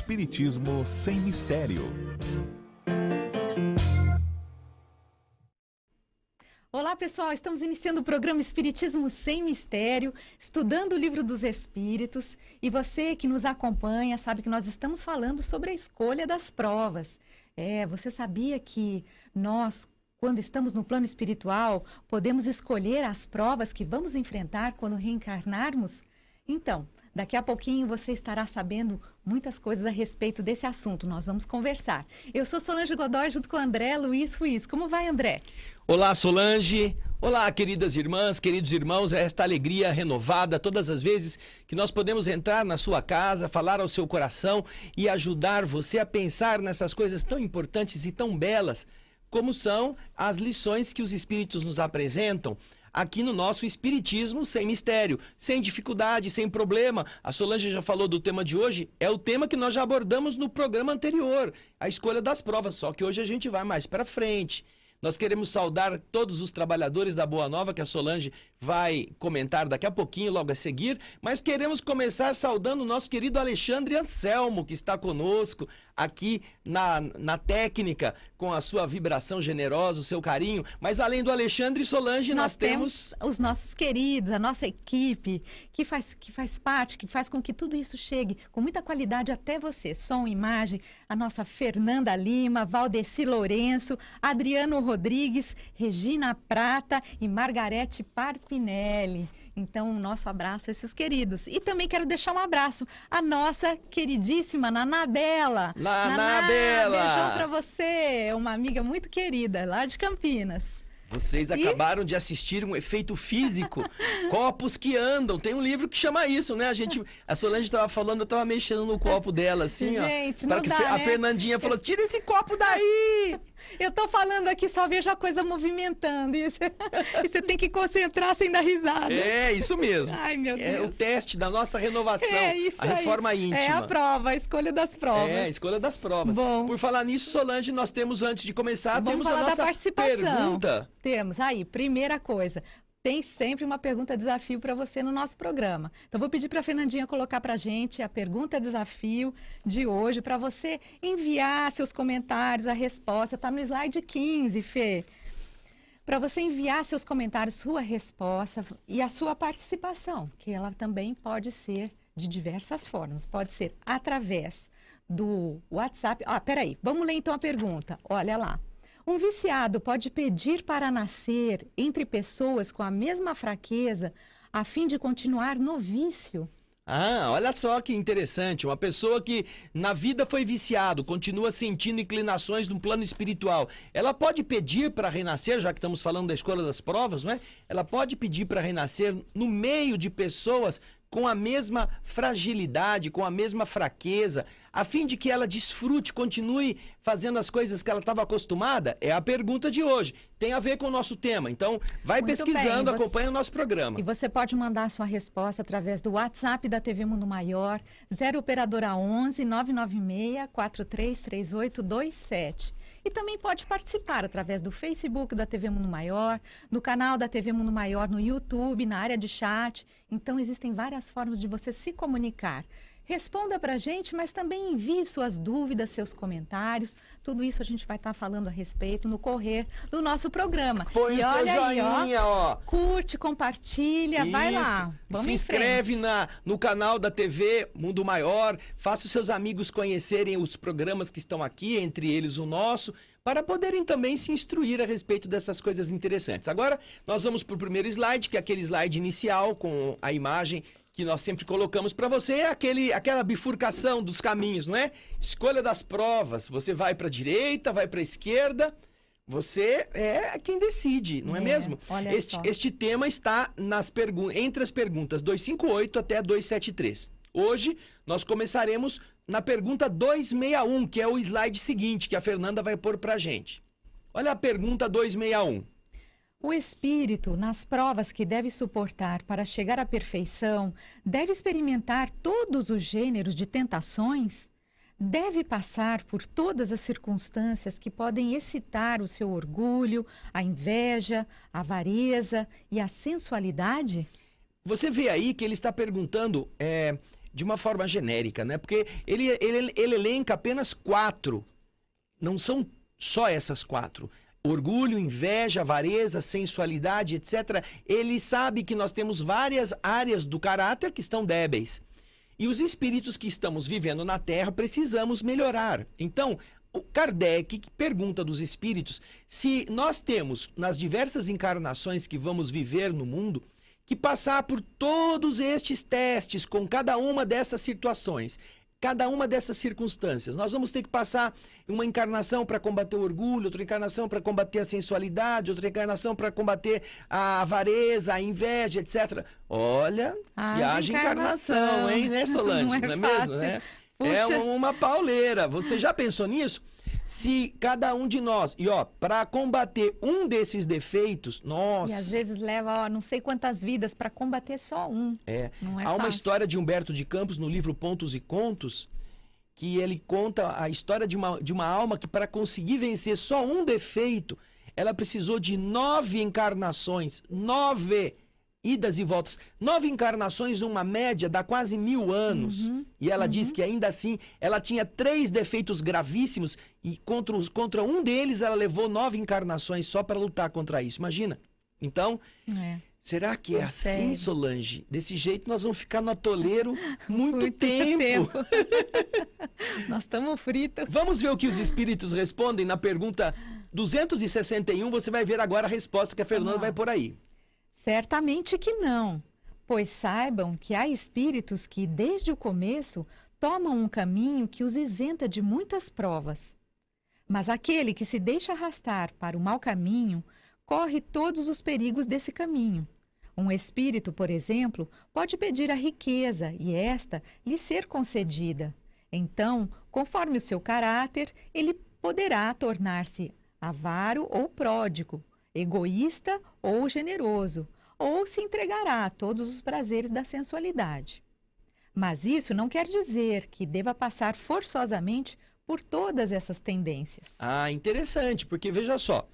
Espiritismo sem mistério. Olá pessoal, estamos iniciando o programa Espiritismo Sem Mistério, estudando o Livro dos Espíritos, e você que nos acompanha sabe que nós estamos falando sobre a escolha das provas. Você sabia que nós, quando estamos no plano espiritual, podemos escolher as provas que vamos enfrentar quando reencarnarmos? Então, daqui a pouquinho você estará sabendo muitas coisas a respeito desse assunto. Nós vamos conversar. Eu sou Solange Godoy, junto com o André Luiz Ruiz. Como vai, André? Olá, Solange. Olá, queridas irmãs, queridos irmãos. Esta alegria renovada todas as vezes que nós podemos entrar na sua casa, falar ao seu coração e ajudar você a pensar nessas coisas tão importantes e tão belas como são as lições que os Espíritos nos apresentam aqui no nosso Espiritismo Sem Mistério, sem dificuldade, sem problema. A Solange já falou do tema de hoje, é o tema que nós já abordamos no programa anterior, a escolha das provas, só que hoje a gente vai mais para frente. Nós queremos saudar todos os trabalhadores da Boa Nova, que a Solange vai comentar daqui a pouquinho, logo a seguir, mas queremos começar saudando o nosso querido Alexandre Anselmo, que está conosco aqui na técnica, com a sua vibração generosa, o seu carinho. Mas além do Alexandre, Solange, nós temos os nossos queridos, a nossa equipe, que faz parte, que faz com que tudo isso chegue com muita qualidade até você. Som, imagem, a nossa Fernanda Lima, Valdeci Lourenço, Adriano Rodrigues, Regina Prata e Margarete Parpinelli. Então, um nosso abraço a esses queridos. E também quero deixar um abraço à nossa queridíssima Nanabela. Nanabela! Beijão pra você, uma amiga muito querida, lá de Campinas. Vocês acabaram de assistir um efeito físico, copos que andam. Tem um livro que chama isso, né? A Solange estava falando, eu estava mexendo no copo dela, assim, gente, ó. não Que dá, a né? Fernandinha falou, tira esse copo daí! Eu tô falando aqui, só vejo a coisa movimentando. E você tem que concentrar sem dar risada. É, isso mesmo. Ai, meu Deus. É o teste da nossa renovação, Isso a reforma aí. íntima. É a prova, a escolha das provas. É, a escolha das provas. Bom. Por falar nisso, Solange, nós temos, antes de começar, Vamos temos a falar da nossa participação. pergunta. Temos aí, primeira coisa, tem sempre uma pergunta-desafio para você no nosso programa. Então, vou pedir para a Fernandinha colocar para a gente a pergunta-desafio de hoje, para você enviar seus comentários, a resposta. Está no slide 15, Fê. Para você enviar seus comentários, sua resposta e a sua participação, que ela também pode ser de diversas formas. Pode ser através do WhatsApp. Peraí, vamos ler então a pergunta. Olha lá. Um viciado pode pedir para nascer entre pessoas com a mesma fraqueza a fim de continuar no vício? Olha só que interessante. Uma pessoa que na vida foi viciado, continua sentindo inclinações no plano espiritual. Ela pode pedir para renascer, já que estamos falando da escolha das provas, não é? Ela pode pedir para renascer no meio de pessoas com a mesma fragilidade, com a mesma fraqueza, a fim de que ela desfrute, continue fazendo as coisas que ela estava acostumada? É a pergunta de hoje. Tem a ver com o nosso tema. Então, vai Muito pesquisando, bem, acompanha o nosso programa. E você pode mandar a sua resposta através do WhatsApp da TV Mundo Maior, 0 Operadora 11 996 433827. E também pode participar através do Facebook da TV Mundo Maior, do canal da TV Mundo Maior no YouTube, na área de chat. Então, existem várias formas de você se comunicar. Responda para a gente, mas também envie suas dúvidas, seus comentários. Tudo isso a gente vai estar falando a respeito no correr do nosso programa. Põe o seu joinha, ó. Curte, compartilha, vai lá. Vamos Se em inscreve frente. no canal da TV Mundo Maior, faça os seus amigos conhecerem os programas que estão aqui, entre eles o nosso, para poderem também se instruir a respeito dessas coisas interessantes. Agora, nós vamos para o primeiro slide, que é aquele slide inicial com a imagem que nós sempre colocamos para você, aquela bifurcação dos caminhos, não é? Escolha das provas, você vai para a direita, vai para a esquerda, você é quem decide, não é mesmo? Olha só. Este tema está entre as perguntas 258 até 273. Hoje, nós começaremos na pergunta 261, que é o slide seguinte, que a Fernanda vai pôr para a gente. Olha a pergunta 261. O espírito, nas provas que deve suportar para chegar à perfeição, deve experimentar todos os gêneros de tentações? Deve passar por todas as circunstâncias que podem excitar o seu orgulho, a inveja, a avareza e a sensualidade? Você vê aí que ele está perguntando de uma forma genérica, né? Porque ele elenca apenas 4. Não são só essas 4. Orgulho, inveja, avareza, sensualidade, etc. Ele sabe que nós temos várias áreas do caráter que estão débeis. E os espíritos que estamos vivendo na Terra precisamos melhorar. Então, o Kardec pergunta dos espíritos se nós temos, nas diversas encarnações que vamos viver no mundo, que passar por todos estes testes com cada uma dessas situações, cada uma dessas circunstâncias. Nós vamos ter que passar uma encarnação para combater o orgulho, outra encarnação para combater a sensualidade, outra encarnação para combater a avareza, a inveja, etc. Olha, que haja encarnação, hein, né, Solange? Não é mesmo, né? É uma pauleira. Você já pensou nisso? Se cada um de nós, para combater um desses defeitos, nossa... E às vezes leva, não sei quantas vidas para combater só um. Não é Há uma fácil. história de Humberto de Campos no livro Pontos e Contos, que ele conta a história de uma alma que, para conseguir vencer só um defeito, ela precisou de 9 encarnações, 9 idas e voltas. 9 encarnações, uma média, dá quase 1000 anos. E ela diz que ainda assim, ela tinha 3 defeitos gravíssimos e contra um deles ela levou 9 encarnações só para lutar contra isso. Imagina. Então, será que é assim, sério. Solange? Desse jeito nós vamos ficar no atoleiro muito tempo. Nós estamos fritos. Vamos ver o que os espíritos respondem na pergunta 261. Você vai ver agora a resposta que a Fernanda vai por aí. Certamente que não, pois saibam que há espíritos que, desde o começo, tomam um caminho que os isenta de muitas provas. Mas aquele que se deixa arrastar para o mau caminho, corre todos os perigos desse caminho. Um espírito, por exemplo, pode pedir a riqueza e esta lhe ser concedida. Então, conforme o seu caráter, ele poderá tornar-se avaro ou pródigo, egoísta ou generoso, ou se entregará a todos os prazeres da sensualidade. Mas isso não quer dizer que deva passar forçosamente por todas essas tendências. Ah, interessante, porque veja só,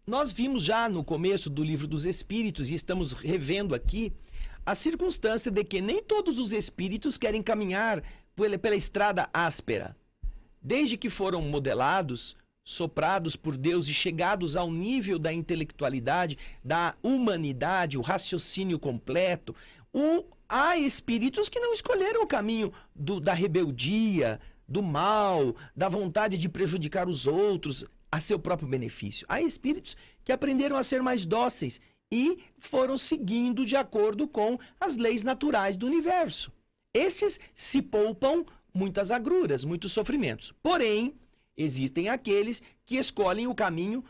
nós vimos já no começo do Livro dos Espíritos e estamos revendo aqui a circunstância de que nem todos os espíritos querem caminhar pela estrada áspera. Desde que foram modelados, soprados por Deus e chegados ao nível da intelectualidade, da humanidade, o raciocínio completo, há espíritos que não escolheram o caminho da rebeldia, do mal, da vontade de prejudicar os outros a seu próprio benefício. Há espíritos que aprenderam a ser mais dóceis e foram seguindo de acordo com as leis naturais do universo. Esses se poupam muitas agruras, muitos sofrimentos. Porém, existem aqueles que escolhem o caminho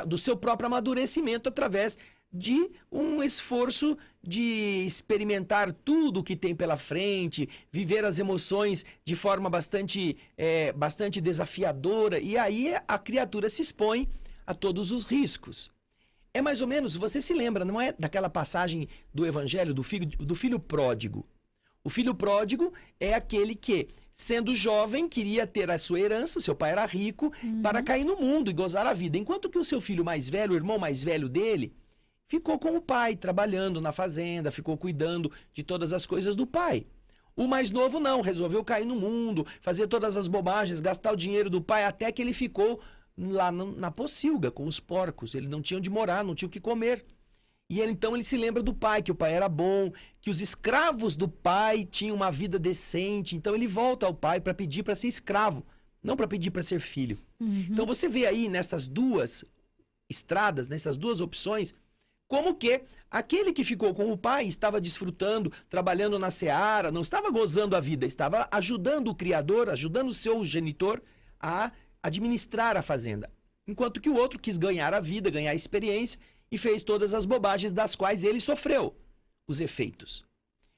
do seu próprio amadurecimento através de um esforço de experimentar tudo o que tem pela frente, viver as emoções de forma bastante desafiadora, e aí a criatura se expõe a todos os riscos. É mais ou menos, você se lembra, não é, daquela passagem do Evangelho do filho pródigo? O filho pródigo é aquele que, sendo jovem, queria ter a sua herança, seu pai era rico, para cair no mundo e gozar a vida. Enquanto que o seu filho mais velho, o irmão mais velho dele, ficou com o pai, trabalhando na fazenda, ficou cuidando de todas as coisas do pai. O mais novo não, resolveu cair no mundo, fazer todas as bobagens, gastar o dinheiro do pai, até que ele ficou lá na pocilga com os porcos. Ele não tinha onde morar, não tinha o que comer. E então ele se lembra do pai, que o pai era bom, que os escravos do pai tinham uma vida decente. Então ele volta ao pai para pedir para ser escravo, não para pedir para ser filho. Então você vê aí nessas duas estradas, nessas duas opções, como que aquele que ficou com o pai estava desfrutando, trabalhando na seara, não estava gozando a vida, estava ajudando o criador, ajudando o seu genitor a administrar a fazenda. Enquanto que o outro quis ganhar a vida, ganhar a experiência e fez todas as bobagens das quais ele sofreu os efeitos.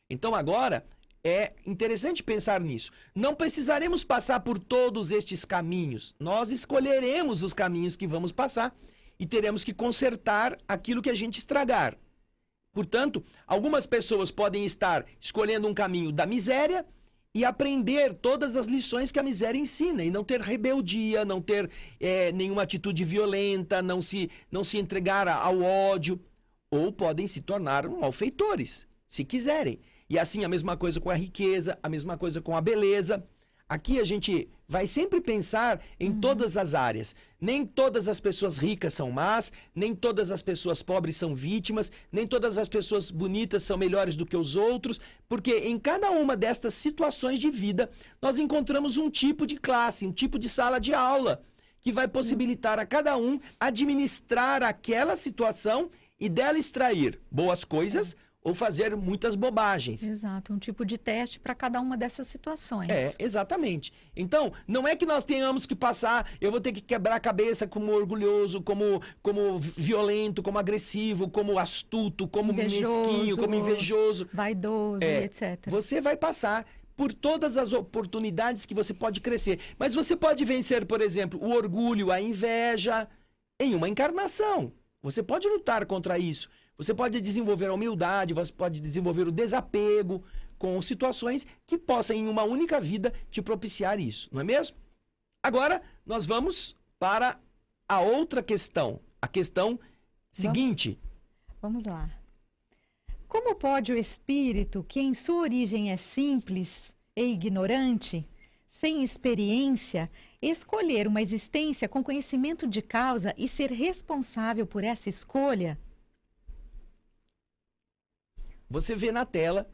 Então agora é interessante pensar nisso. Não precisaremos passar por todos estes caminhos. Nós escolheremos os caminhos que vamos passar e teremos que consertar aquilo que a gente estragar. Portanto, algumas pessoas podem estar escolhendo um caminho da miséria e aprender todas as lições que a miséria ensina, e não ter rebeldia, não ter nenhuma atitude violenta, não se entregar ao ódio, ou podem se tornar malfeitores, se quiserem. E assim a mesma coisa com a riqueza, a mesma coisa com a beleza. Aqui a gente vai sempre pensar em todas as áreas. Nem todas as pessoas ricas são más, nem todas as pessoas pobres são vítimas, nem todas as pessoas bonitas são melhores do que os outros, porque em cada uma destas situações de vida, nós encontramos um tipo de classe, um tipo de sala de aula, que vai possibilitar a cada um administrar aquela situação e dela extrair boas coisas ou fazer muitas bobagens. Exato, um tipo de teste para cada uma dessas situações. Exatamente. Então, não é que nós tenhamos que passar, eu vou ter que quebrar a cabeça como orgulhoso, como violento, como agressivo, como astuto, como mesquinho, como invejoso. Vaidoso, etc. Você vai passar por todas as oportunidades que você pode crescer. Mas você pode vencer, por exemplo, o orgulho, a inveja, em uma encarnação. Você pode lutar contra isso. Você pode desenvolver a humildade, você pode desenvolver o desapego com situações que possam, em uma única vida, te propiciar isso, não é mesmo? Agora, nós vamos para a outra questão. A questão seguinte. Vamos lá. Como pode o espírito, que em sua origem é simples e ignorante, sem experiência, escolher uma existência com conhecimento de causa e ser responsável por essa escolha? Você vê na tela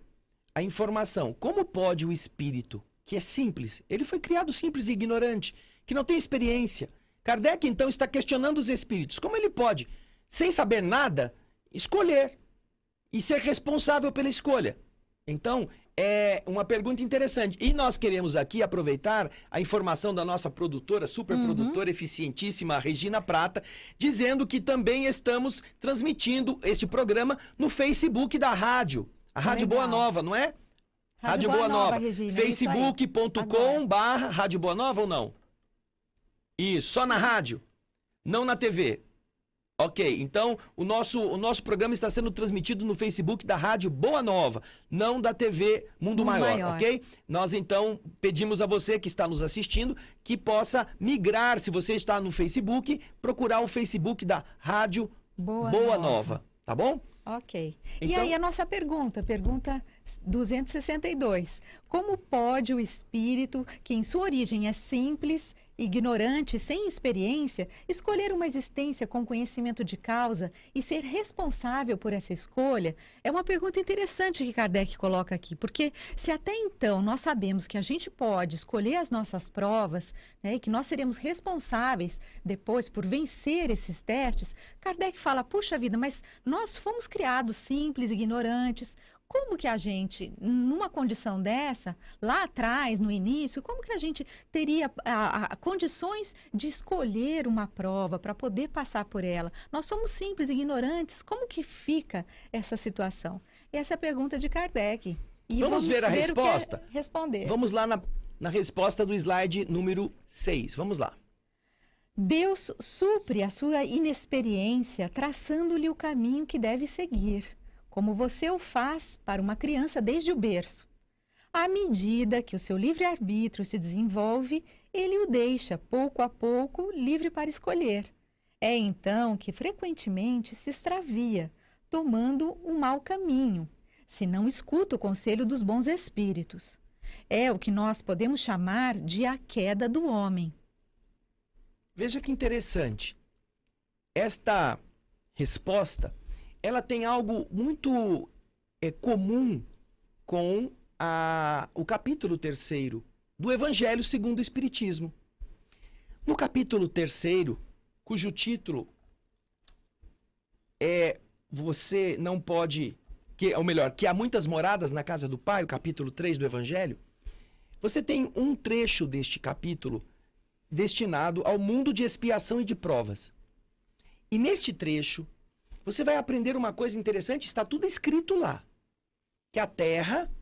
a informação. Como pode o espírito, que é simples, ele foi criado simples e ignorante, que não tem experiência. Kardec, então, está questionando os espíritos. Como ele pode, sem saber nada, escolher e ser responsável pela escolha? Então, é uma pergunta interessante. E nós queremos aqui aproveitar a informação da nossa produtora, super produtora, eficientíssima, Regina Prata, dizendo que também estamos transmitindo este programa no Facebook da rádio. A Rádio Boa Nova, não é? Rádio Boa Nova. Facebook.com/Rádio Boa Nova ou não? Isso, só na rádio, não na TV. Ok, então o nosso programa está sendo transmitido no Facebook da Rádio Boa Nova, não da TV Mundo Maior, ok? Nós então pedimos a você que está nos assistindo que possa migrar, se você está no Facebook, procurar o Facebook da Rádio Boa Nova, tá bom? Ok. Então, e aí a nossa pergunta 262. Como pode o espírito, que em sua origem é simples, ignorante, sem experiência, escolher uma existência com conhecimento de causa e ser responsável por essa escolha? É uma pergunta interessante que Kardec coloca aqui, porque se até então nós sabemos que a gente pode escolher as nossas provas, né, e que nós seremos responsáveis depois por vencer esses testes, Kardec fala, puxa vida, mas nós fomos criados simples, ignorantes. Como que a gente, numa condição dessa, lá atrás, no início, como que a gente teria condições de escolher uma prova para poder passar por ela? Nós somos simples, ignorantes, como que fica essa situação? Essa é a pergunta de Kardec. E vamos ver a resposta? Responder. Vamos lá na resposta do slide número 6. Vamos lá. Deus supre a sua inexperiência, traçando-lhe o caminho que deve seguir, como você o faz para uma criança desde o berço. À medida que o seu livre-arbítrio se desenvolve, ele o deixa, pouco a pouco, livre para escolher. É então que frequentemente se extravia, tomando um mau caminho, se não escuta o conselho dos bons espíritos. É o que nós podemos chamar de a queda do homem. Veja que interessante. Esta resposta, ela tem algo muito comum com o capítulo 3º do Evangelho segundo o Espiritismo. No capítulo 3º, cujo título é Você não pode... que há muitas moradas na casa do Pai, o capítulo 3 do Evangelho, você tem um trecho deste capítulo destinado ao mundo de expiação e de provas. E neste trecho, você vai aprender uma coisa interessante, está tudo escrito lá. Que a Terra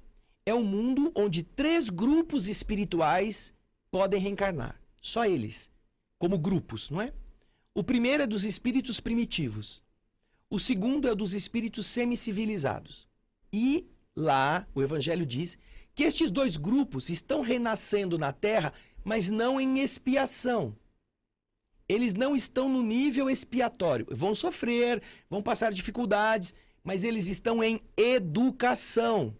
é um mundo onde 3 grupos espirituais podem reencarnar. Só eles, como grupos, não é? O primeiro é dos espíritos primitivos. O segundo é dos espíritos semicivilizados. E lá, o Evangelho diz que estes 2 grupos estão renascendo na Terra, mas não em expiação. Eles não estão no nível expiatório. Vão sofrer, vão passar dificuldades, mas eles estão em educação.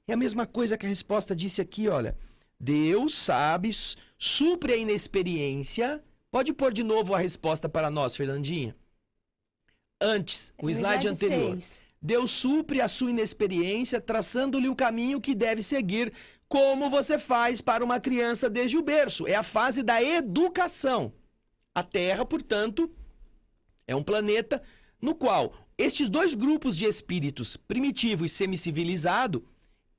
É a mesma coisa que a resposta disse aqui, olha. Deus sabe, supre a inexperiência. Pode pôr de novo a resposta para nós, Fernandinha? Antes, o slide anterior. 6. Deus supre a sua inexperiência, traçando-lhe o caminho que deve seguir, como você faz para uma criança desde o berço. É a fase da educação. A Terra, portanto, é um planeta no qual estes dois grupos de espíritos, primitivo e semicivilizado,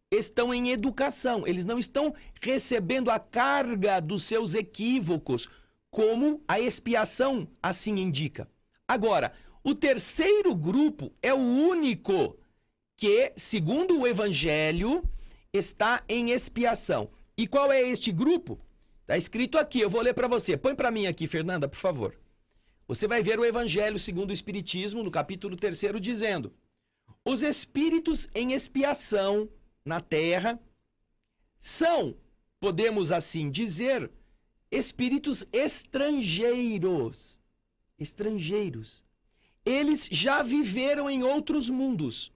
estão em educação. Eles não estão recebendo a carga dos seus equívocos, como a expiação assim indica. Agora, o terceiro grupo é o único que, segundo o Evangelho, está em expiação. E qual é este grupo? Está escrito aqui, eu vou ler para você. Põe para mim aqui, Fernanda, por favor. Você vai ver o Evangelho segundo o Espiritismo, no capítulo 3º, dizendo: os espíritos em expiação na Terra são, podemos assim dizer, espíritos estrangeiros. Estrangeiros. Eles já viveram em outros mundos,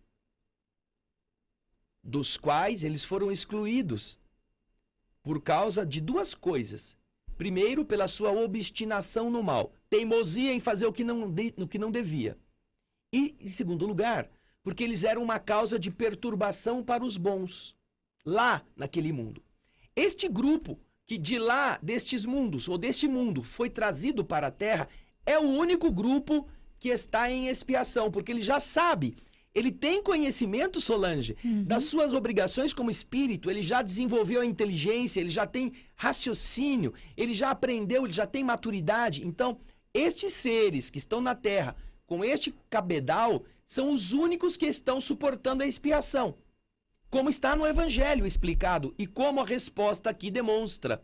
dos quais eles foram excluídos por causa de duas coisas. Primeiro, pela sua obstinação no mal, teimosia em fazer o que não devia. E, em segundo lugar, porque eles eram uma causa de perturbação para os bons, lá naquele mundo. Este grupo que de lá, destes mundos, ou deste mundo, foi trazido para a Terra, é o único grupo que está em expiação, porque ele já sabe, ele tem conhecimento, Solange, das suas obrigações como espírito, ele já desenvolveu a inteligência, ele já tem raciocínio, ele já aprendeu, ele já tem maturidade. Então, estes seres que estão na Terra, com este cabedal, são os únicos que estão suportando a expiação. Como está no Evangelho explicado e como a resposta aqui demonstra.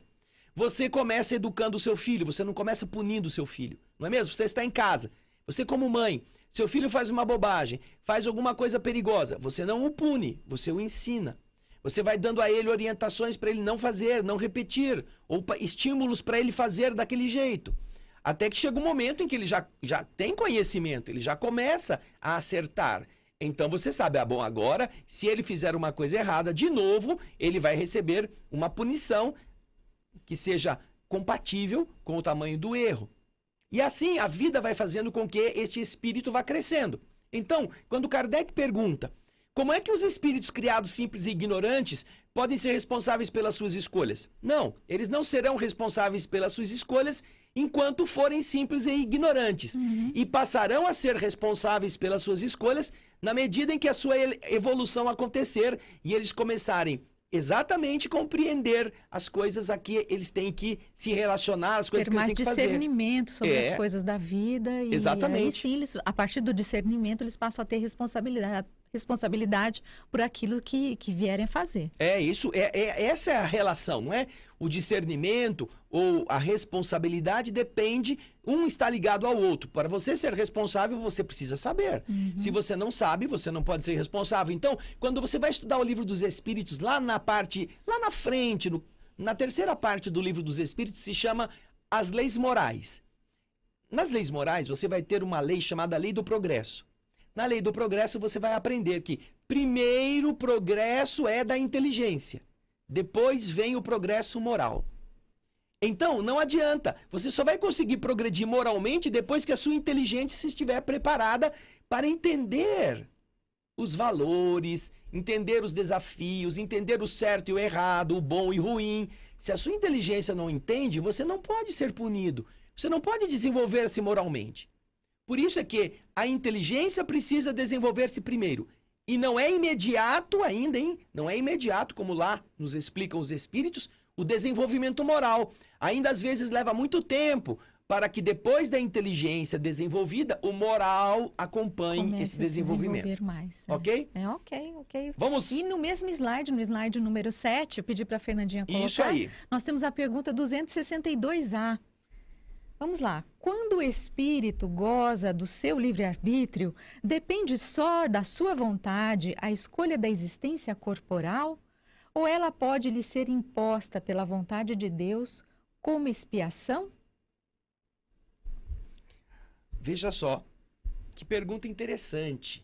Você começa educando o seu filho, você não começa punindo o seu filho, não é mesmo? Você está em casa, você como mãe, seu filho faz uma bobagem, faz alguma coisa perigosa, você não o pune, você o ensina. Você vai dando a ele orientações para ele não fazer, não repetir, ou estímulos para ele fazer daquele jeito. Até que chega um momento em que ele já tem conhecimento, ele já começa a acertar. Então você sabe, bom, agora, se ele fizer uma coisa errada, de novo, ele vai receber uma punição que seja compatível com o tamanho do erro. E assim a vida vai fazendo com que este espírito vá crescendo. Então, quando Kardec pergunta como é que os espíritos criados simples e ignorantes podem ser responsáveis pelas suas escolhas? Não, eles não serão responsáveis pelas suas escolhas enquanto forem simples e ignorantes. E passarão a ser responsáveis pelas suas escolhas na medida em que a sua evolução acontecer e eles começarem exatamente compreender as coisas a que eles têm que se relacionar, as coisas ter que eles mais têm que fazer. discernimento sobre as coisas da vida. E exatamente. aí sim, a partir do discernimento, eles passam a ter responsabilidade por aquilo que vierem fazer. Isso, essa é a relação, não é? O discernimento ou a responsabilidade depende, um está ligado ao outro. Para você ser responsável, você precisa saber. Se você não sabe, você não pode ser responsável. Então, quando você vai estudar o Livro dos Espíritos, lá na frente, na terceira parte do Livro dos Espíritos, se chama As Leis Morais. Nas leis morais, você vai ter uma lei chamada Lei do Progresso. Na Lei do Progresso, você vai aprender que primeiro o progresso é da inteligência. Depois vem o progresso moral. Então, não adianta. Você só vai conseguir progredir moralmente depois que a sua inteligência estiver preparada para entender os valores, entender os desafios, entender o certo e o errado, o bom e o ruim. Se a sua inteligência não entende, você não pode ser punido. Você não pode desenvolver-se moralmente. Por isso é que a inteligência precisa desenvolver-se primeiro. E não é imediato ainda, hein? Não é imediato, como lá nos explicam os espíritos, o desenvolvimento moral. Ainda às vezes leva muito tempo para que depois da inteligência desenvolvida, o moral acompanhe esse desenvolvimento. Comece a desenvolver mais. Ok? Ok. Vamos. E no mesmo slide, no slide número 7, eu pedi para a Fernandinha colocar. Isso aí. Nós temos a pergunta 262A. Vamos lá. Quando o espírito goza do seu livre-arbítrio, depende só da sua vontade a escolha da existência corporal? Ou ela pode lhe ser imposta pela vontade de Deus como expiação? Veja só, que pergunta interessante.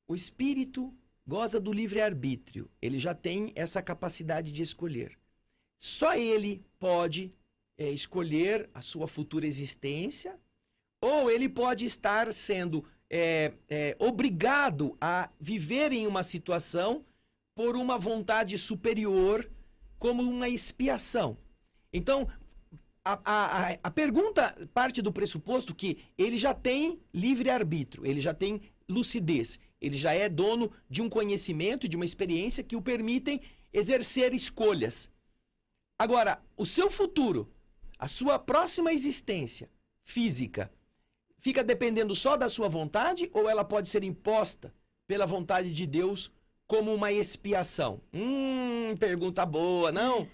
o espírito goza do livre-arbítrio. Ele já tem essa capacidade de escolher. Só ele pode escolher a sua futura existência, ou ele pode estar sendo obrigado a viver em uma situação por uma vontade superior, como uma expiação. Então, a pergunta parte do pressuposto que ele já tem livre-arbítrio, ele já tem lucidez, ele já é dono de um conhecimento e de uma experiência que o permitem exercer escolhas. Agora, o seu futuro, a sua próxima existência física, fica dependendo só da sua vontade ou ela pode ser imposta pela vontade de Deus como uma expiação? Pergunta boa, não?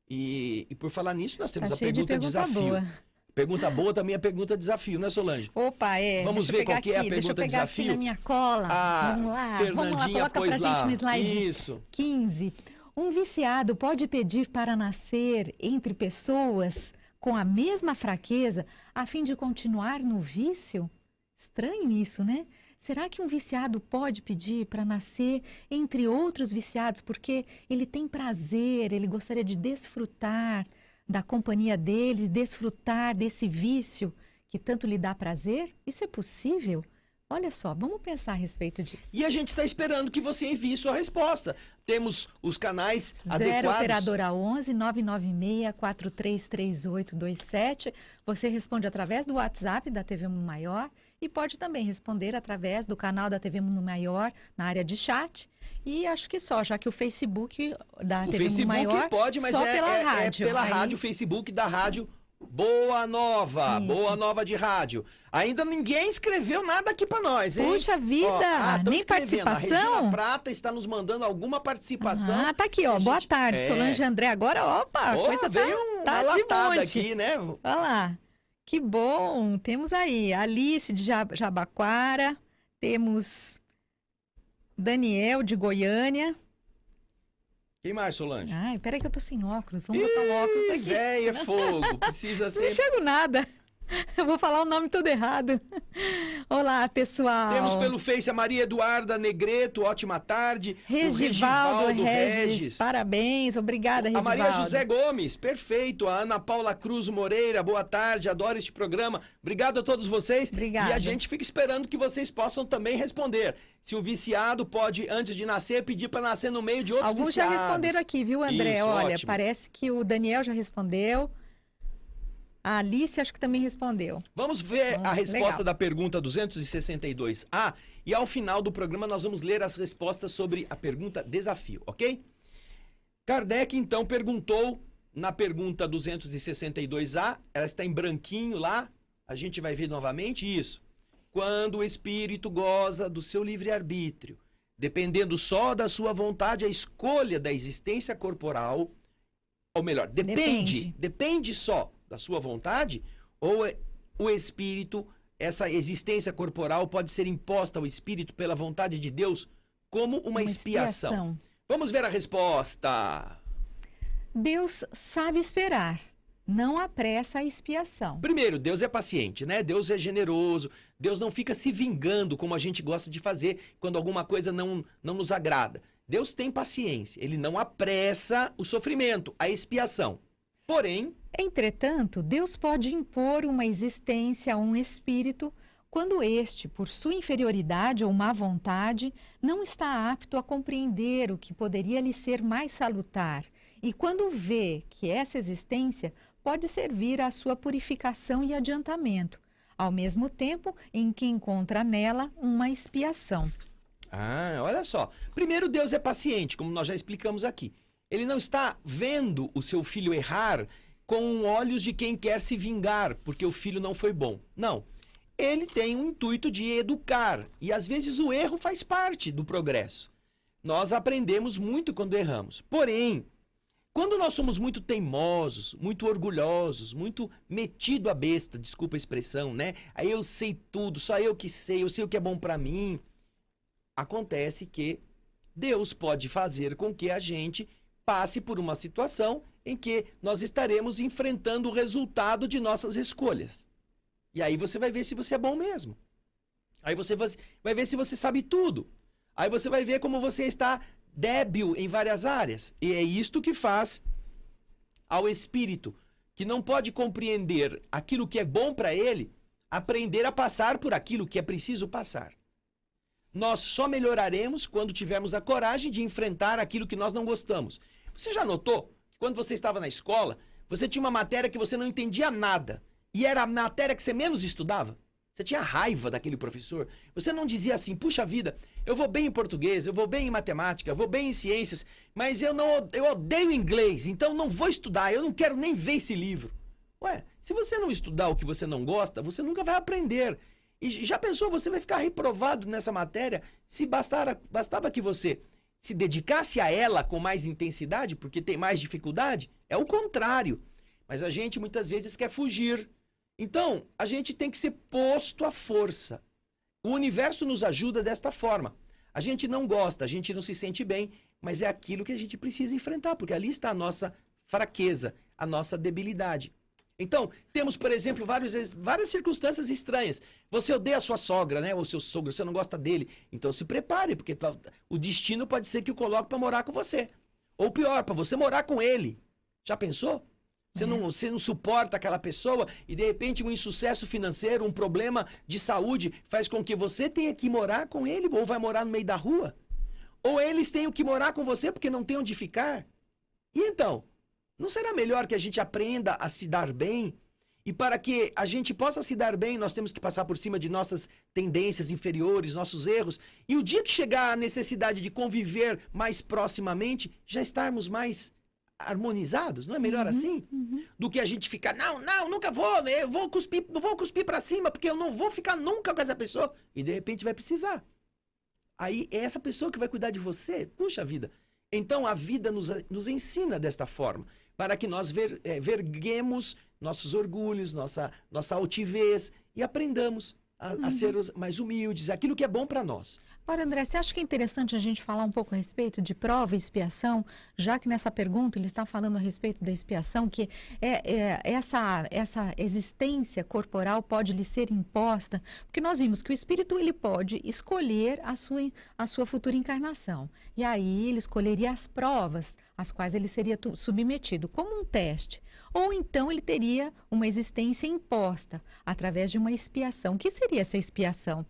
E por falar nisso, nós temos a pergunta desafio. Boa. Pergunta boa também é pergunta desafio, né, Solange? Opa, Vamos ver qual que é a pergunta desafio? Aqui na minha cola. Vamos lá, Fernandinha, coloca pra gente no slide Isso. 15. Um viciado pode pedir para nascer entre pessoas com a mesma fraqueza a fim de continuar no vício? Estranho isso, né? Será que um viciado pode pedir para nascer entre outros viciados porque ele tem prazer, ele gostaria de desfrutar da companhia deles, desfrutar desse vício que tanto lhe dá prazer? Isso é possível? Olha só, vamos pensar a respeito disso. E a gente está esperando que você envie sua resposta. Temos os canais 0 adequados. operadora 11 996 433827. Você responde através do WhatsApp da TV Mundo Maior e pode também responder através do canal da TV Mundo Maior na área de chat. E acho que só, já que o Facebook da TV Mundo Maior pode, mas só pela rádio. É pela rádio, Facebook da rádio Boa Nova, Isso. Boa Nova de rádio. Ainda ninguém escreveu nada aqui pra nós, hein? Puxa vida, tão nem escrevendo. participação? A Regina Prata está nos mandando alguma participação. Ah, tá aqui, ó. Boa tarde, Solange André. Agora, opa, a coisa veio tá uma de latada monte. aqui, né? Olha lá, que bom. Temos aí Alice de Jabaquara, temos Daniel de Goiânia. Quem mais, Solange? Ai, peraí que eu tô sem óculos. Vamos botar o óculos aqui. Véia, fogo. Precisa Não ser... enxergo nada. Eu vou falar o nome todo errado. Olá, pessoal. Temos pelo Face a Maria Eduarda Negreto, ótima tarde. Regivaldo O Regis, parabéns, obrigada, Regivaldo. A Maria José Gomes, perfeito. A Ana Paula Cruz Moreira, boa tarde, adoro este programa. Obrigado a todos vocês. Obrigada. E a gente fica esperando que vocês possam também responder. Se um viciado pode, antes de nascer, pedir para nascer no meio de outros Alguns viciados. já responderam aqui, viu, André? Isso, olha, ótimo. parece que o Daniel já respondeu. A Alice acho que também respondeu. Vamos ver a resposta legal. da pergunta 262A e ao final do programa nós vamos ler as respostas sobre a pergunta desafio, ok? Kardec então perguntou na pergunta 262A, ela está em branquinho lá, a gente vai ver novamente isso. Quando o espírito goza do seu livre-arbítrio, dependendo só da sua vontade, a escolha da existência corporal, ou melhor, depende só da sua vontade, ou o espírito, essa existência corporal pode ser imposta ao espírito pela vontade de Deus como uma expiação. Vamos ver a resposta. Deus sabe esperar, não apressa a expiação. Primeiro, Deus é paciente, né? Deus é generoso, Deus não fica se vingando como a gente gosta de fazer quando alguma coisa não nos agrada. Deus tem paciência, ele não apressa o sofrimento, a expiação. Porém, entretanto, Deus pode impor uma existência a um espírito quando este, por sua inferioridade ou má vontade, não está apto a compreender o que poderia lhe ser mais salutar, e quando vê que essa existência pode servir à sua purificação e adiantamento, ao mesmo tempo em que encontra nela uma expiação. Olha só. Primeiro, Deus é paciente, como nós já explicamos aqui. Ele não está vendo o seu filho errar com olhos de quem quer se vingar, porque o filho não foi bom. Não. Ele tem um intuito de educar, e às vezes o erro faz parte do progresso. Nós aprendemos muito quando erramos. Porém, quando nós somos muito teimosos, muito orgulhosos, muito metido a besta, desculpa a expressão, né? Aí eu sei tudo, só eu que sei, eu sei o que é bom pra mim. Acontece que Deus pode fazer com que a gente passe por uma situação em que nós estaremos enfrentando o resultado de nossas escolhas. E aí você vai ver se você é bom mesmo. Aí você vai ver se você sabe tudo. Aí você vai ver como você está débil em várias áreas. E é isto que faz ao espírito, que não pode compreender aquilo que é bom para ele, aprender a passar por aquilo que é preciso passar. Nós só melhoraremos quando tivermos a coragem de enfrentar aquilo que nós não gostamos. Você já notou que quando você estava na escola, você tinha uma matéria que você não entendia nada, e era a matéria que você menos estudava? Você tinha raiva daquele professor. Você não dizia assim, puxa vida, eu vou bem em português, eu vou bem em matemática, eu vou bem em ciências, mas eu odeio inglês, então não vou estudar, eu não quero nem ver esse livro. Ué, se você não estudar o que você não gosta, você nunca vai aprender. E já pensou, você vai ficar reprovado nessa matéria se bastava que você se dedicasse a ela com mais intensidade, porque tem mais dificuldade? É o contrário. Mas a gente muitas vezes quer fugir. Então, a gente tem que ser posto à força. O universo nos ajuda desta forma. A gente não gosta, a gente não se sente bem, mas é aquilo que a gente precisa enfrentar, porque ali está a nossa fraqueza, a nossa debilidade. Então, temos, por exemplo, várias circunstâncias estranhas. Você odeia a sua sogra, né? Ou seu sogro, você não gosta dele. Então se prepare, porque o destino pode ser que o coloque para morar com você. Ou pior, para você morar com ele. Já pensou? Você não suporta aquela pessoa e, de repente, um insucesso financeiro, um problema de saúde faz com que você tenha que morar com ele ou vai morar no meio da rua. Ou eles tenham que morar com você porque não tem onde ficar. E então, não será melhor que a gente aprenda a se dar bem? E para que a gente possa se dar bem, nós temos que passar por cima de nossas tendências inferiores, nossos erros. E o dia que chegar a necessidade de conviver mais proximamente, já estarmos mais harmonizados, não é melhor assim? Do que a gente ficar, não, nunca vou, eu vou cuspir, não vou cuspir para cima, porque eu não vou ficar nunca com essa pessoa. E de repente vai precisar. Aí é essa pessoa que vai cuidar de você. Puxa vida. Então a vida nos ensina desta forma, para que nós verguemos nossos orgulhos, nossa altivez e aprendamos a ser mais humildes, aquilo que é bom para nós. Agora, André, você acha que é interessante a gente falar um pouco a respeito de prova e expiação, já que nessa pergunta ele está falando a respeito da expiação, que essa existência corporal pode lhe ser imposta, porque nós vimos que o espírito ele pode escolher a sua futura encarnação. E aí ele escolheria as provas às quais ele seria submetido, como um teste. Ou então ele teria uma existência imposta através de uma expiação. O que seria essa expiação?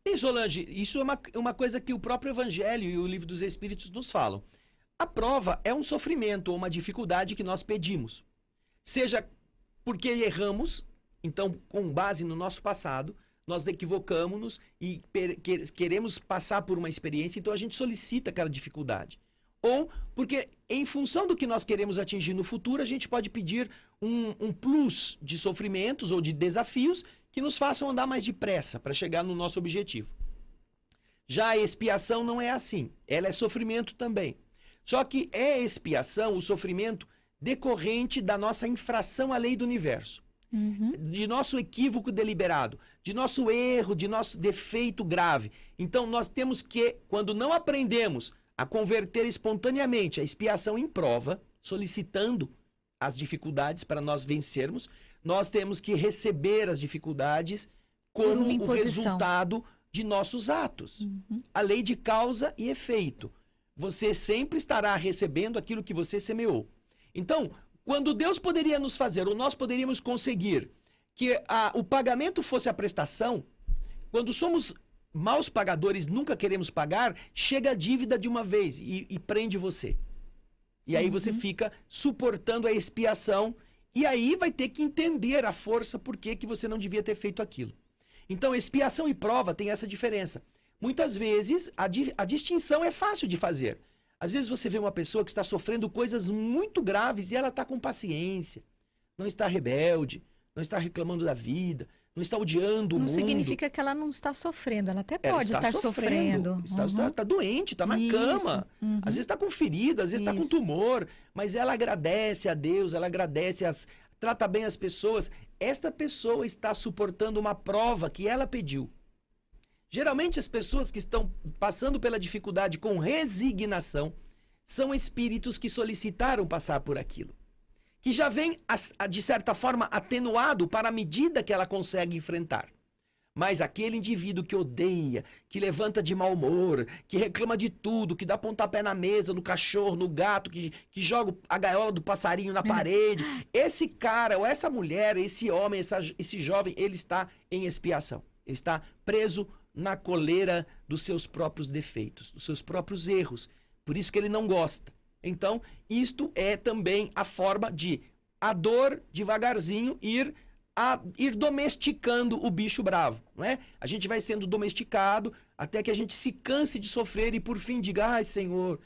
Bem, Solange, isso é uma coisa que o próprio Evangelho e o Livro dos Espíritos nos falam. A prova é um sofrimento ou uma dificuldade que nós pedimos. Seja porque erramos, então, com base no nosso passado, nós equivocamos-nos e queremos passar por uma experiência, então a gente solicita aquela dificuldade. Ou porque, em função do que nós queremos atingir no futuro, a gente pode pedir um plus de sofrimentos ou de desafios que nos façam andar mais depressa para chegar no nosso objetivo. Já a expiação não é assim. Ela é sofrimento também. Só que é expiação, o sofrimento decorrente da nossa infração à lei do universo. De nosso equívoco deliberado, de nosso erro, de nosso defeito grave. Então nós temos que, quando não aprendemos a converter espontaneamente a expiação em prova, solicitando as dificuldades para nós vencermos, nós temos que receber as dificuldades como o resultado de nossos atos. A lei de causa e efeito. Você sempre estará recebendo aquilo que você semeou. Então, quando Deus poderia nos fazer, ou nós poderíamos conseguir que o pagamento fosse a prestação, quando somos maus pagadores, nunca queremos pagar, chega a dívida de uma vez e prende você. E aí você fica suportando a expiação e aí vai ter que entender a força por que você não devia ter feito aquilo. Então, expiação e prova tem essa diferença. Muitas vezes, a distinção é fácil de fazer. Às vezes você vê uma pessoa que está sofrendo coisas muito graves e ela está com paciência, não está rebelde, não está reclamando da vida, não está odiando o mundo. Não significa que ela não está sofrendo, ela até pode estar sofrendo. Está doente, está na cama. Às vezes está com ferida, às vezes está com tumor, mas ela agradece a Deus, ela agradece, trata bem as pessoas. Esta pessoa está suportando uma prova que ela pediu. Geralmente as pessoas que estão passando pela dificuldade com resignação são espíritos que solicitaram passar por aquilo, que já vem, de certa forma, atenuado para a medida que ela consegue enfrentar. Mas aquele indivíduo que odeia, que levanta de mau humor, que reclama de tudo, que dá pontapé na mesa, no cachorro, no gato, que joga a gaiola do passarinho na parede, esse cara ou essa mulher, esse homem, esse jovem, ele está em expiação. Ele está preso na coleira dos seus próprios defeitos, dos seus próprios erros. Por isso que ele não gosta. Então, isto é também a forma de a dor, devagarzinho, ir domesticando o bicho bravo, não é? A gente vai sendo domesticado até que a gente se canse de sofrer e por fim diga, ai Senhor,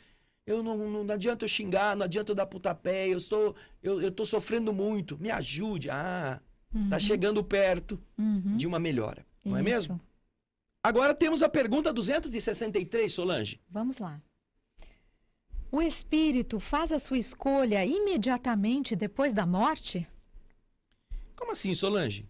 eu não adianta eu xingar, não adianta eu dar pontapé, eu tô sofrendo muito, me ajude. Tá chegando perto de uma melhora, não é mesmo? Agora temos a pergunta 263, Solange. Vamos lá. O espírito faz a sua escolha imediatamente depois da morte? Como assim, Solange?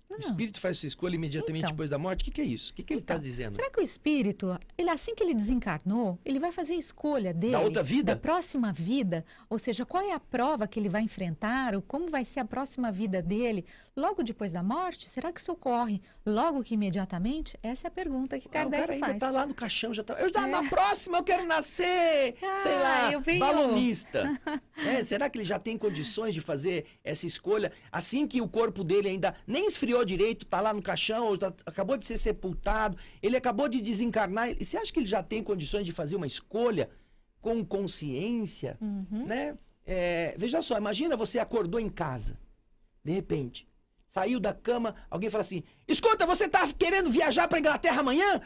O espírito faz sua escolha imediatamente depois da morte? O que é isso? O que ele está dizendo? Será que o espírito, assim que ele desencarnou, ele vai fazer a escolha dele? Da outra vida? Da próxima vida? Ou seja, qual é a prova que ele vai enfrentar? Ou como vai ser a próxima vida dele logo depois da morte? Será que isso ocorre logo que imediatamente? Essa é a pergunta que Kardec faz. O cara ainda está lá no caixão, já tá... Na próxima eu quero nascer, sei lá, balonista. Será que ele já tem condições de fazer essa escolha? Assim que o corpo dele ainda nem esfriou direito, tá lá no caixão, ou acabou de ser sepultado, ele acabou de desencarnar. E você acha que ele já tem condições de fazer uma escolha com consciência? Né? Veja só, imagina você acordou em casa, de repente, saiu da cama, alguém fala assim, escuta, você tá querendo viajar pra Inglaterra amanhã?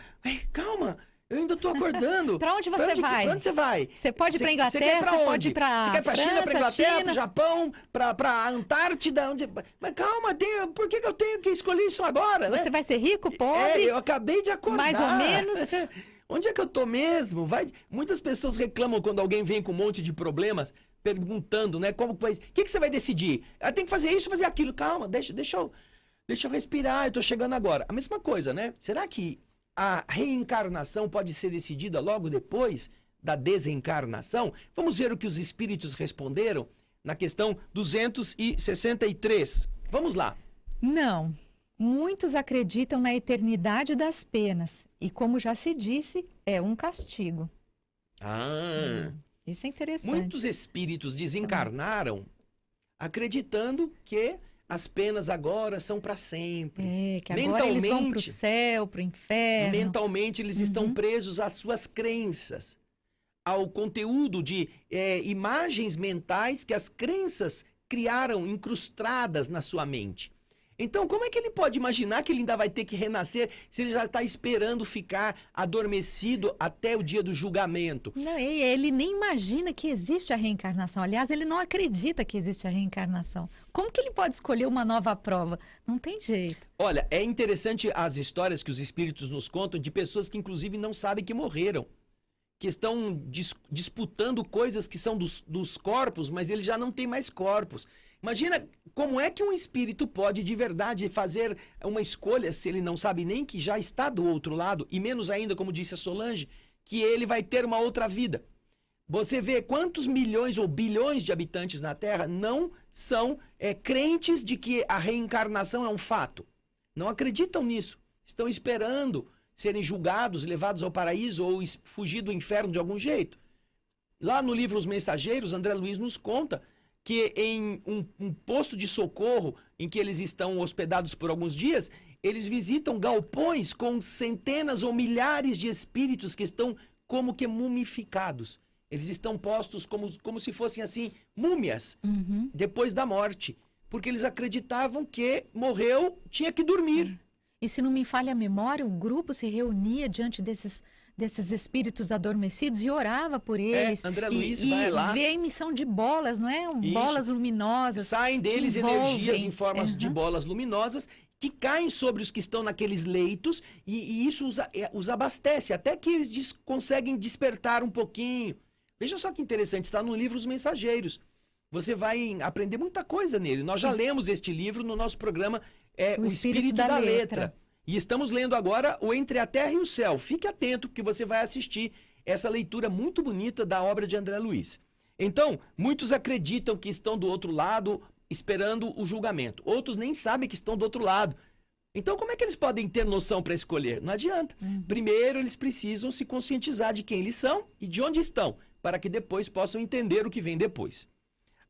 Calma, eu ainda tô acordando. Pra onde você vai? Pra onde você vai? Você pode ir pra Inglaterra, você pode ir pra Você quer ir pra China, pra Inglaterra, China. pro Japão, pra Antártida? Mas calma, por que eu tenho que escolher isso agora? Você vai ser rico, pobre? Eu acabei de acordar. Mais ou menos. Onde é que eu tô mesmo? Muitas pessoas reclamam quando alguém vem com um monte de problemas, perguntando, né? Como vai... O que você vai decidir? Tem que fazer isso, fazer aquilo. Calma, deixa eu respirar, eu tô chegando agora. A mesma coisa, né? Será que a reencarnação pode ser decidida logo depois da desencarnação? Vamos ver o que os espíritos responderam na questão 263. Vamos lá. Não. Muitos acreditam na eternidade das penas. E como já se disse, é um castigo. Isso é interessante. Muitos espíritos desencarnaram acreditando que as penas agora são para sempre. Que agora eles vão para o céu, para o inferno. Mentalmente eles estão presos às suas crenças, ao conteúdo de imagens mentais que as crenças criaram incrustadas na sua mente. Então, como é que ele pode imaginar que ele ainda vai ter que renascer se ele já está esperando ficar adormecido até o dia do julgamento? Não, ele nem imagina que existe a reencarnação. Aliás, ele não acredita que existe a reencarnação. Como que ele pode escolher uma nova prova? Não tem jeito. Olha, é interessante as histórias que os espíritos nos contam de pessoas que, inclusive, não sabem que morreram. Que estão disputando coisas que são dos corpos, mas eles já não têm mais corpos. Imagina como é que um espírito pode de verdade fazer uma escolha se ele não sabe nem que já está do outro lado, e menos ainda, como disse a Solange, que ele vai ter uma outra vida. Você vê quantos milhões ou bilhões de habitantes na Terra não são crentes de que a reencarnação é um fato. Não acreditam nisso. Estão esperando serem julgados, levados ao paraíso ou fugir do inferno de algum jeito. Lá no livro Os Mensageiros, André Luiz nos conta que em um posto de socorro em que eles estão hospedados por alguns dias, eles visitam galpões com centenas ou milhares de espíritos que estão como que mumificados. Eles estão postos como se fossem assim, múmias, depois da morte. Porque eles acreditavam que morreu, tinha que dormir. E se não me falha a memória, o grupo se reunia diante desses espíritos adormecidos e orava por eles. André Luiz vai lá. E vê a emissão de bolas, não é? Bolas luminosas. Saem deles energias em formas de bolas luminosas que caem sobre os que estão naqueles leitos e isso os abastece, até que eles conseguem despertar um pouquinho. Veja só que interessante, está no livro Os Mensageiros. Você vai aprender muita coisa nele. Nós já lemos este livro no nosso programa O Espírito da Letra. E estamos lendo agora o Entre a Terra e o Céu. Fique atento, porque você vai assistir essa leitura muito bonita da obra de André Luiz. Então, muitos acreditam que estão do outro lado, esperando o julgamento. Outros nem sabem que estão do outro lado. Então, como é que eles podem ter noção para escolher? Não adianta. Primeiro, eles precisam se conscientizar de quem eles são e de onde estão, para que depois possam entender o que vem depois.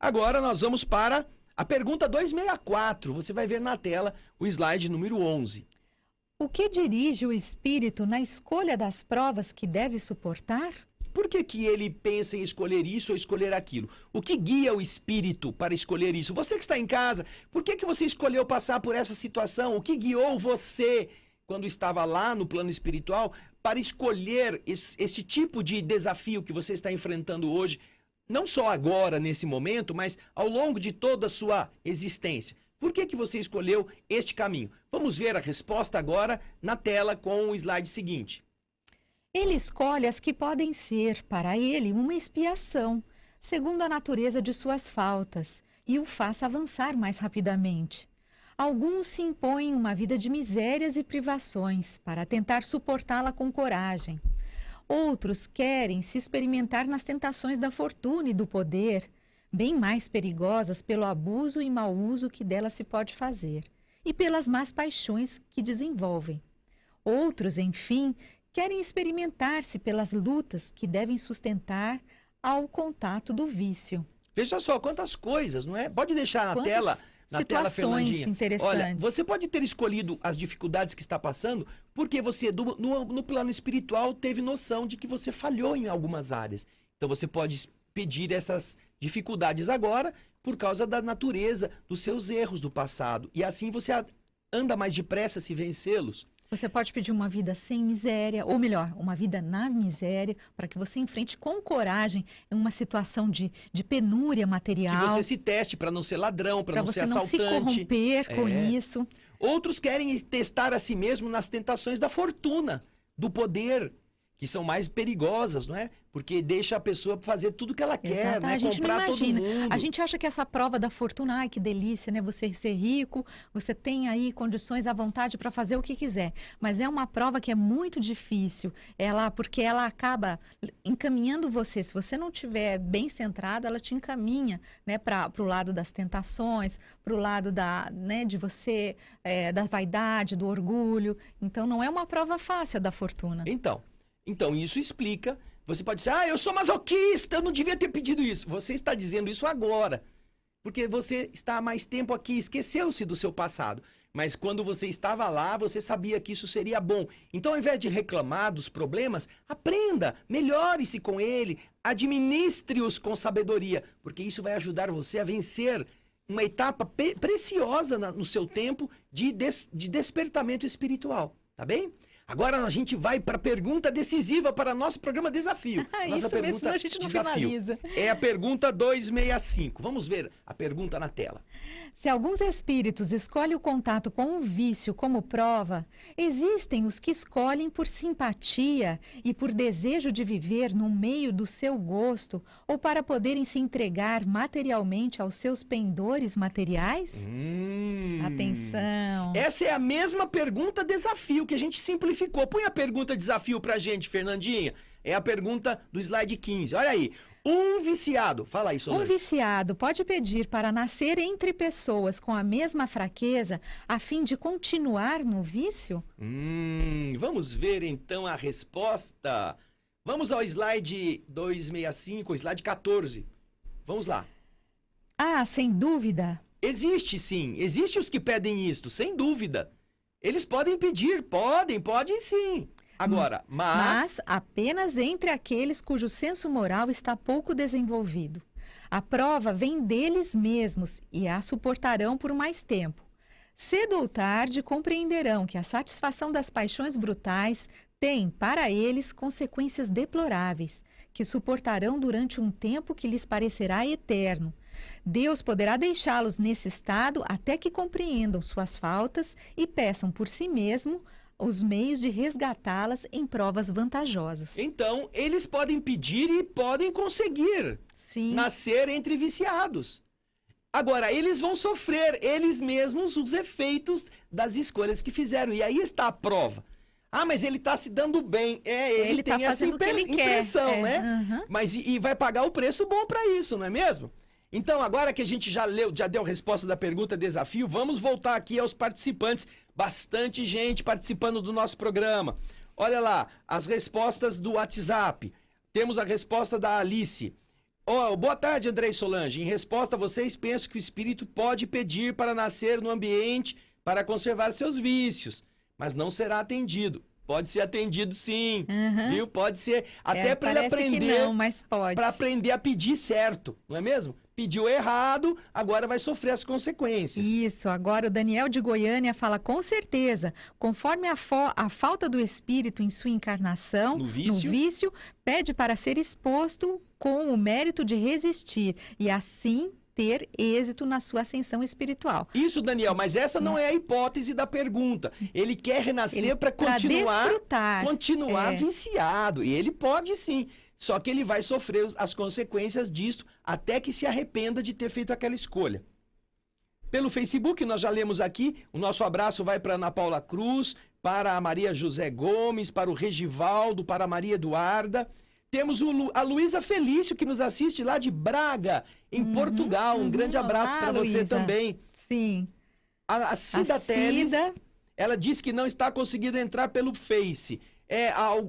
Agora, nós vamos para a pergunta 264. Você vai ver na tela o slide número 11. O que dirige o espírito na escolha das provas que deve suportar? Por que que ele pensa em escolher isso ou escolher aquilo? O que guia o espírito para escolher isso? Você que está em casa, por que que você escolheu passar por essa situação? O que guiou você, quando estava lá no plano espiritual, para escolher esse tipo de desafio que você está enfrentando hoje, não só agora, nesse momento, mas ao longo de toda a sua existência? Por que que você escolheu este caminho? Vamos ver a resposta agora na tela com o slide seguinte. Ele escolhe as que podem ser, para ele, uma expiação, segundo a natureza de suas faltas, e o faça avançar mais rapidamente. Alguns se impõem uma vida de misérias e privações, para tentar suportá-la com coragem. Outros querem se experimentar nas tentações da fortuna e do poder, bem mais perigosas pelo abuso e mau uso que delas se pode fazer, e pelas más paixões que desenvolvem. Outros, enfim, querem experimentar-se pelas lutas que devem sustentar ao contato do vício. Veja só quantas coisas, não é? Pode deixar na Quantas tela, situações Fernandinha. interessantes. Olha, você pode ter escolhido as dificuldades que está passando porque você, no plano espiritual, teve noção de que você falhou em algumas áreas. Então você pode pedir essas dificuldades agora por causa da natureza dos seus erros do passado. E assim você anda mais depressa se vencê-los. Você pode pedir uma vida sem miséria, ou melhor, uma vida na miséria, para que você enfrente com coragem uma situação de penúria material. Que você se teste para não ser ladrão, para não ser você não assaltante. se corromper com isso. Outros querem testar a si mesmo nas tentações da fortuna, do poder, que são mais perigosas, não é? Porque deixa a pessoa fazer tudo que ela quer, Exato. né? A gente Comprar não imagina. todo mundo. A gente acha que essa prova da fortuna, ai, que delícia, né? Você ser rico, você tem aí condições à vontade para fazer o que quiser. Mas é uma prova que é muito difícil, porque ela acaba encaminhando você. Se você não estiver bem centrado, ela te encaminha, né, para o lado das tentações, para o lado de você, da vaidade, do orgulho. Então, não é uma prova fácil da fortuna. Então, isso explica. Você pode dizer, eu sou masoquista, eu não devia ter pedido isso. Você está dizendo isso agora, porque você está há mais tempo aqui, esqueceu-se do seu passado. Mas quando você estava lá, você sabia que isso seria bom. Então, ao invés de reclamar dos problemas, aprenda, melhore-se com ele, administre-os com sabedoria, porque isso vai ajudar você a vencer uma etapa preciosa no seu tempo de despertamento espiritual, tá bem? Agora a gente vai para a pergunta decisiva para nosso programa Desafio. Nossa Isso mesmo, senão a gente não finaliza. É a pergunta 265. Vamos ver a pergunta na tela. Se alguns espíritos escolhem o contato com o vício como prova, existem os que escolhem por simpatia e por desejo de viver no meio do seu gosto ou para poderem se entregar materialmente aos seus pendores materiais? Atenção! Essa é a mesma pergunta desafio que a gente simplificou. Põe a pergunta desafio pra gente, Fernandinha. É a pergunta do slide 15. Olha aí. Um viciado, fala aí, Solange. Um viciado pode pedir para nascer entre pessoas com a mesma fraqueza a fim de continuar no vício? Vamos ver então a resposta. Vamos ao slide 265, slide 14. Vamos lá. Ah, sem dúvida. Existe sim, existe os que pedem isto, sem dúvida. Eles podem pedir, podem sim. Agora, mas apenas entre aqueles cujo senso moral está pouco desenvolvido. A prova vem deles mesmos e a suportarão por mais tempo. Cedo ou tarde compreenderão que a satisfação das paixões brutais tem, para eles, consequências deploráveis, que suportarão durante um tempo que lhes parecerá eterno. Deus poderá deixá-los nesse estado até que compreendam suas faltas e peçam por si mesmo os meios de resgatá-las em provas vantajosas. Então, eles podem pedir e podem conseguir nascer entre viciados. Agora, eles vão sofrer eles mesmos os efeitos das escolhas que fizeram. E aí está a prova. Ah, mas ele está se dando bem. Ele tem essa impressão, né? Mas e vai pagar o preço bom para isso, não é mesmo? Então, agora que a gente já deu a resposta da pergunta desafio, vamos voltar aqui aos participantes. Bastante gente participando do nosso programa. Olha lá, as respostas do WhatsApp. Temos a resposta da Alice. Boa tarde, André e Solange. Em resposta, vocês pensam que o espírito pode pedir para nascer no ambiente para conservar seus vícios, mas não será atendido. Pode ser atendido sim, viu? Pode ser, até para ele aprender. Que não, mas pode. Para aprender a pedir certo, não é mesmo? Pediu errado, agora vai sofrer as consequências. Isso, agora o Daniel de Goiânia fala com certeza, conforme a falta do espírito em sua encarnação, no vício, pede para ser exposto com o mérito de resistir e assim ter êxito na sua ascensão espiritual. Isso, Daniel, mas essa não é a hipótese da pergunta. Ele quer renascer para continuar viciado. E ele pode sim. Só que ele vai sofrer as consequências disto até que se arrependa de ter feito aquela escolha. Pelo Facebook, nós já lemos aqui, o nosso abraço vai para Ana Paula Cruz, para a Maria José Gomes, para o Regivaldo, para a Maria Eduarda. Temos a Luísa Felício, que nos assiste lá de Braga, em Portugal. Um grande abraço para você também. Sim. A Cida Teles, ela disse que não está conseguindo entrar pelo Face.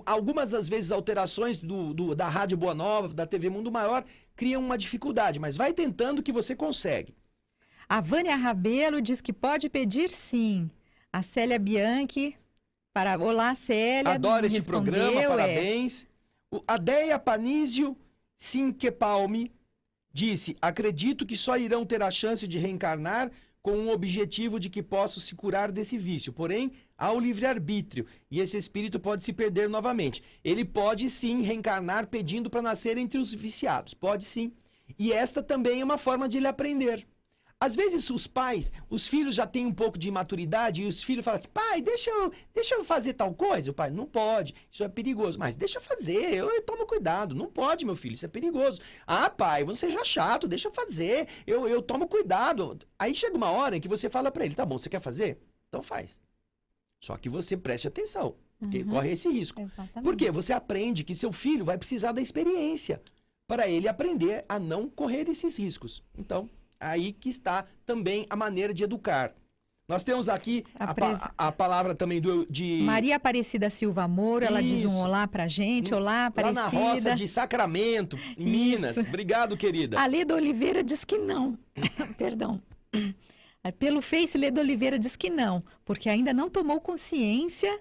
Algumas das vezes alterações da Rádio Boa Nova, da TV Mundo Maior, criam uma dificuldade, mas vai tentando que você consegue. A Vânia Rabelo diz que pode pedir sim. A Célia Bianchi, olá Célia. Adoro este programa, parabéns. A Deia Panísio Sinquepalmi disse, acredito que só irão ter a chance de reencarnar com o objetivo de que possam se curar desse vício. Porém, há o livre-arbítrio e esse espírito pode se perder novamente. Ele pode sim reencarnar pedindo para nascer entre os viciados. Pode sim. E esta também é uma forma de ele aprender. Às vezes os filhos já têm um pouco de maturidade e os filhos falam assim, pai, deixa eu fazer tal coisa. O pai, não pode, isso é perigoso. Mas deixa eu fazer, eu tomo cuidado. Não pode, meu filho, isso é perigoso. Ah, pai, você já chato, deixa eu fazer, eu tomo cuidado. Aí chega uma hora em que você fala para ele, tá bom, você quer fazer? Então faz. Só que você preste atenção, porque corre esse risco. Exatamente. Porque você aprende que seu filho vai precisar da experiência para ele aprender a não correr esses riscos. Então, aí que está também a maneira de educar. Nós temos aqui a palavra também de... Maria Aparecida Silva Moro, ela diz um olá pra gente. Olá, Aparecida. Lá na roça de Sacramento, em Minas. Obrigado, querida. A Leda Oliveira diz que não. Perdão. Pelo Face, Leda Oliveira diz que não, porque ainda não tomou consciência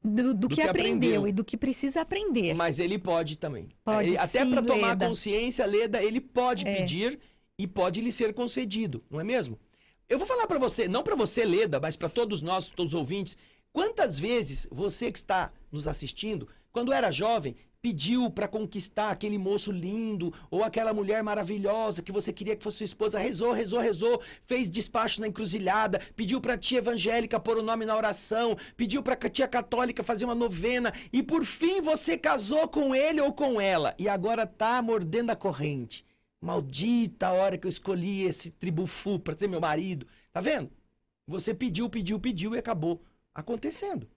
do que aprendeu e do que precisa aprender. Mas ele pode também. Pode, até sim, para tomar Leda. consciência, Leda, ele pode pedir e pode lhe ser concedido, não é mesmo? Eu vou falar para você, não para você, Leda, mas para todos nós, todos os ouvintes, quantas vezes você que está nos assistindo, quando era jovem, pediu para conquistar aquele moço lindo ou aquela mulher maravilhosa que você queria que fosse sua esposa, rezou, fez despacho na encruzilhada, pediu para a tia evangélica pôr o nome na oração, pediu para a tia católica fazer uma novena e por fim você casou com ele ou com ela e agora tá mordendo a corrente. Maldita a hora que eu escolhi esse tribufu para ser meu marido. Tá vendo? Você pediu e acabou acontecendo.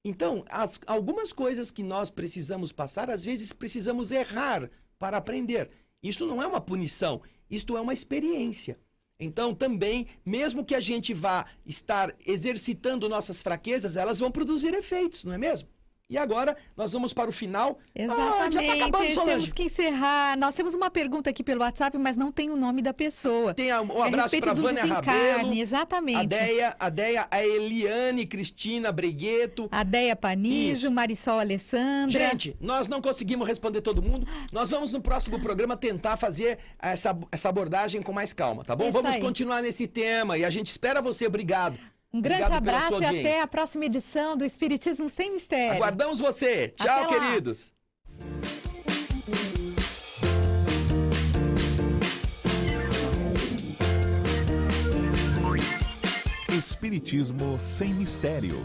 Então, algumas coisas que nós precisamos passar, às vezes precisamos errar para aprender. Isso não é uma punição, isto é uma experiência. Então, também, mesmo que a gente vá estar exercitando nossas fraquezas, elas vão produzir efeitos, não é mesmo? E agora, nós vamos para o final. Exatamente. Já está acabando, Solange. Temos que encerrar. Nós temos uma pergunta aqui pelo WhatsApp, mas não tem o nome da pessoa. Tem um abraço para a Vânia Rabelo. Exatamente. A Deia, a Eliane Cristina Bregueto. A Deia Panizo, Marisol Alessandra. Gente, nós não conseguimos responder todo mundo. Nós vamos no próximo programa tentar fazer essa abordagem com mais calma, tá bom? Isso vamos aí. continuar nesse tema e a gente espera você. Obrigado. Um grande Obrigado pela abraço sua e audiência. até a próxima edição do Espiritismo Sem Mistério. Aguardamos você. Tchau, Até lá. queridos. Espiritismo Sem Mistério.